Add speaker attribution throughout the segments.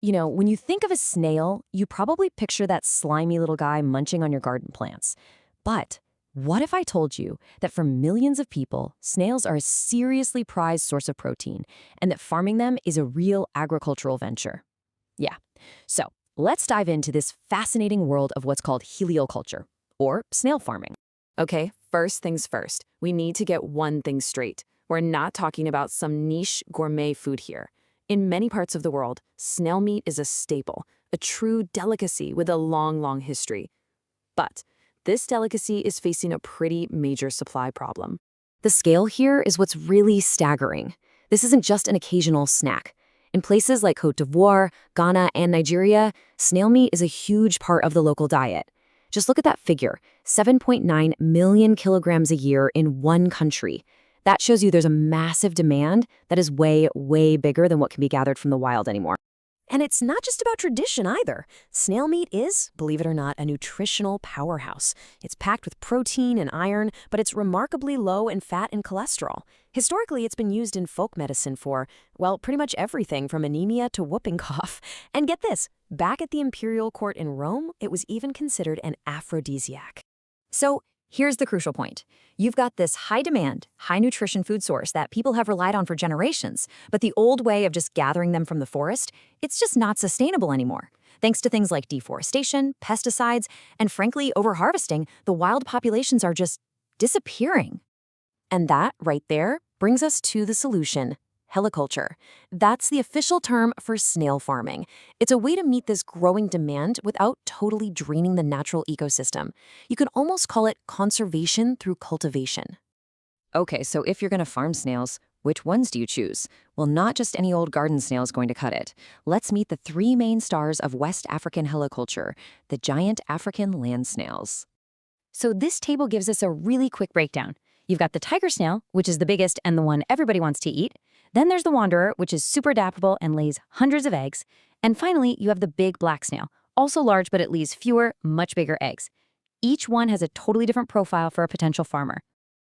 Speaker 1: When you think of a snail, you probably picture that slimy little guy munching on your garden plants. But what if I told you that for millions of people, snails are a seriously prized source of protein, and that farming them is a real agricultural venture? Yeah. So let's dive into this fascinating world of what's called helioculture, or snail farming.
Speaker 2: Okay, first things first, we need to get one thing straight. We're not talking about some niche gourmet food here. In many parts of the world, snail meat is a staple, a true delicacy with a long, long history. But this delicacy is facing a pretty major supply problem.
Speaker 1: The scale here is what's really staggering. This isn't just an occasional snack. In places like Côte d'Ivoire, Ghana, and Nigeria, snail meat is a huge part of the local diet. Just look at that figure, 7.9 million kilograms a year in one country. That shows you there's a massive demand that is way, way bigger than what can be gathered from the wild anymore. And it's not just about tradition either. Snail meat is, believe it or not, a nutritional powerhouse. It's packed with protein and iron, but it's remarkably low in fat and cholesterol. Historically, it's been used in folk medicine for, well, pretty much everything from anemia to whooping cough. And get this, back at the imperial court in Rome, it was even considered an aphrodisiac. So here's the crucial point. You've got this high-demand, high-nutrition food source that people have relied on for generations, but the old way of just gathering them from the forest, it's just not sustainable anymore. Thanks to things like deforestation, pesticides, and frankly, overharvesting, the wild populations are just disappearing. And that, right there, brings us to the solution. Heliciculture. That's the official term for snail farming. It's a way to meet this growing demand without totally draining the natural ecosystem. You can almost call it conservation through cultivation. Okay, so if you're going to farm snails, which ones do you choose? Well, not just any old garden snail is going to cut it. Let's meet the three main stars of West African heliciculture, the giant African land snails.
Speaker 3: So this table gives us a really quick breakdown. You've got the tiger snail, which is the biggest and the one everybody wants to eat. Then there's the wanderer, which is super adaptable and lays hundreds of eggs. And finally, you have the big black snail, also large, but it lays fewer, much bigger eggs. Each one has a totally different profile for a potential farmer.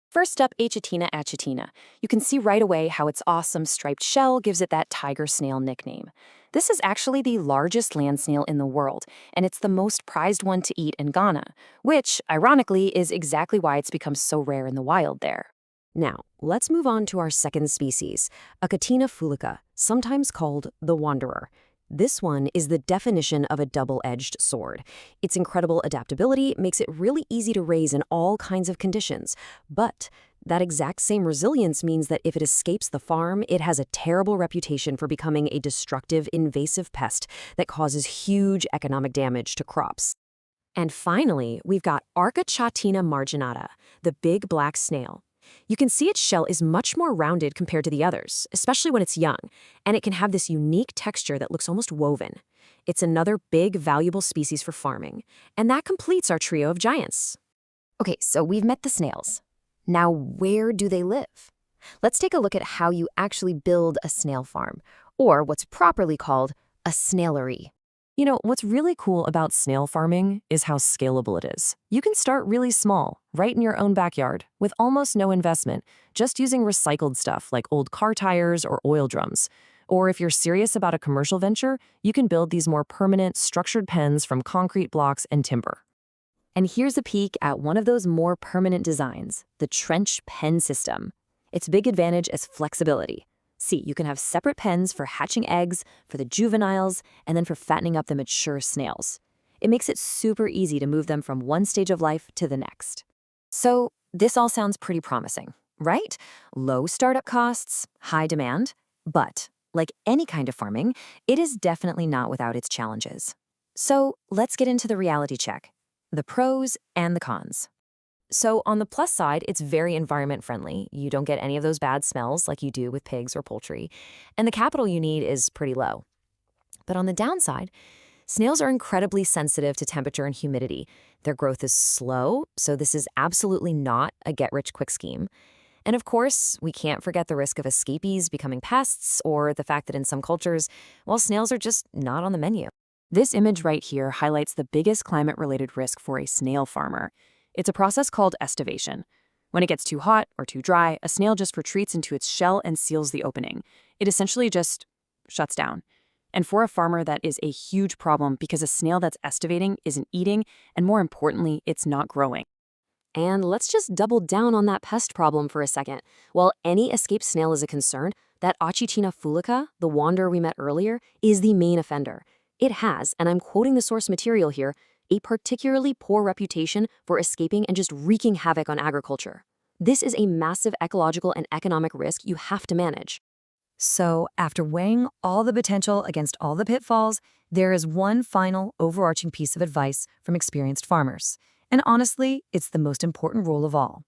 Speaker 2: First up, Achatina achatina. You can see right away how its awesome striped shell gives it that tiger snail nickname. This is actually the largest land snail in the world, and it's the most prized one to eat in Ghana, which, ironically, is exactly why it's become so rare in the wild there.
Speaker 1: Now, let's move on to our second species, Achatina fulica, sometimes called the wanderer. This one is the definition of a double-edged sword. Its incredible adaptability makes it really easy to raise in all kinds of conditions. But that exact same resilience means that if it escapes the farm, it has a terrible reputation for becoming a destructive, invasive pest that causes huge economic damage to crops. And finally, we've got Archachatina marginata, the big black snail. You can see its shell is much more rounded compared to the others, especially when it's young, and it can have this unique texture that looks almost woven. It's another big, valuable species for farming, and that completes our trio of giants.
Speaker 3: Okay, so we've met the snails. Now, where do they live? Let's take a look at how you actually build a snail farm, or what's properly called a snailery.
Speaker 1: What's really cool about snail farming is how scalable it is. You can start really small, right in your own backyard, with almost no investment, just using recycled stuff like old car tires or oil drums. Or if you're serious about a commercial venture, you can build these more permanent, structured pens from concrete blocks and timber.
Speaker 3: And here's a peek at one of those more permanent designs, the trench pen system. Its big advantage is flexibility. See, you can have separate pens for hatching eggs, for the juveniles, and then for fattening up the mature snails. It makes it super easy to move them from one stage of life to the next.
Speaker 1: So this all sounds pretty promising, right? Low startup costs, high demand, but like any kind of farming, it is definitely not without its challenges. So let's get into the reality check, the pros and the cons. So on the plus side, it's very environment friendly. You don't get any of those bad smells like you do with pigs or poultry, and the capital you need is pretty low. But on the downside, snails are incredibly sensitive to temperature and humidity. Their growth is slow, so this is absolutely not a get-rich-quick scheme. And of course, we can't forget the risk of escapees becoming pests or the fact that in some cultures, well, snails are just not on the menu. This image right here highlights the biggest climate-related risk for a snail farmer. It's a process called estivation. When it gets too hot or too dry, a snail just retreats into its shell and seals the opening. It essentially just shuts down.
Speaker 2: And for a farmer, that is a huge problem because a snail that's estivating isn't eating, and more importantly, it's not growing.
Speaker 1: And let's just double down on that pest problem for a second. While any escaped snail is a concern, that Achitina fulica, the wanderer we met earlier, is the main offender. It has, and I'm quoting the source material here, a particularly poor reputation for escaping and just wreaking havoc on agriculture. This is a massive ecological and economic risk you have to manage. So, after weighing all the potential against all the pitfalls, there is one final overarching piece of advice from experienced farmers. And honestly, it's the most important rule of all.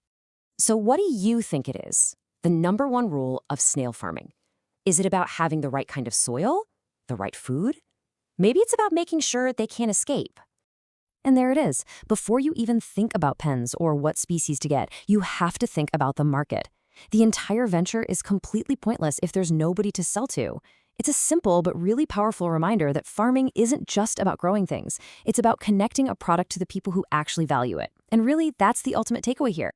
Speaker 1: So what do you think it is? The number one rule of snail farming? Is it about having the right kind of soil? The right food? Maybe it's about making sure they can't escape. And there it is. Before you even think about pens or what species to get, you have to think about the market. The entire venture is completely pointless if there's nobody to sell to. It's a simple but really powerful reminder that farming isn't just about growing things. It's about connecting a product to the people who actually value it. And really, that's the ultimate takeaway here.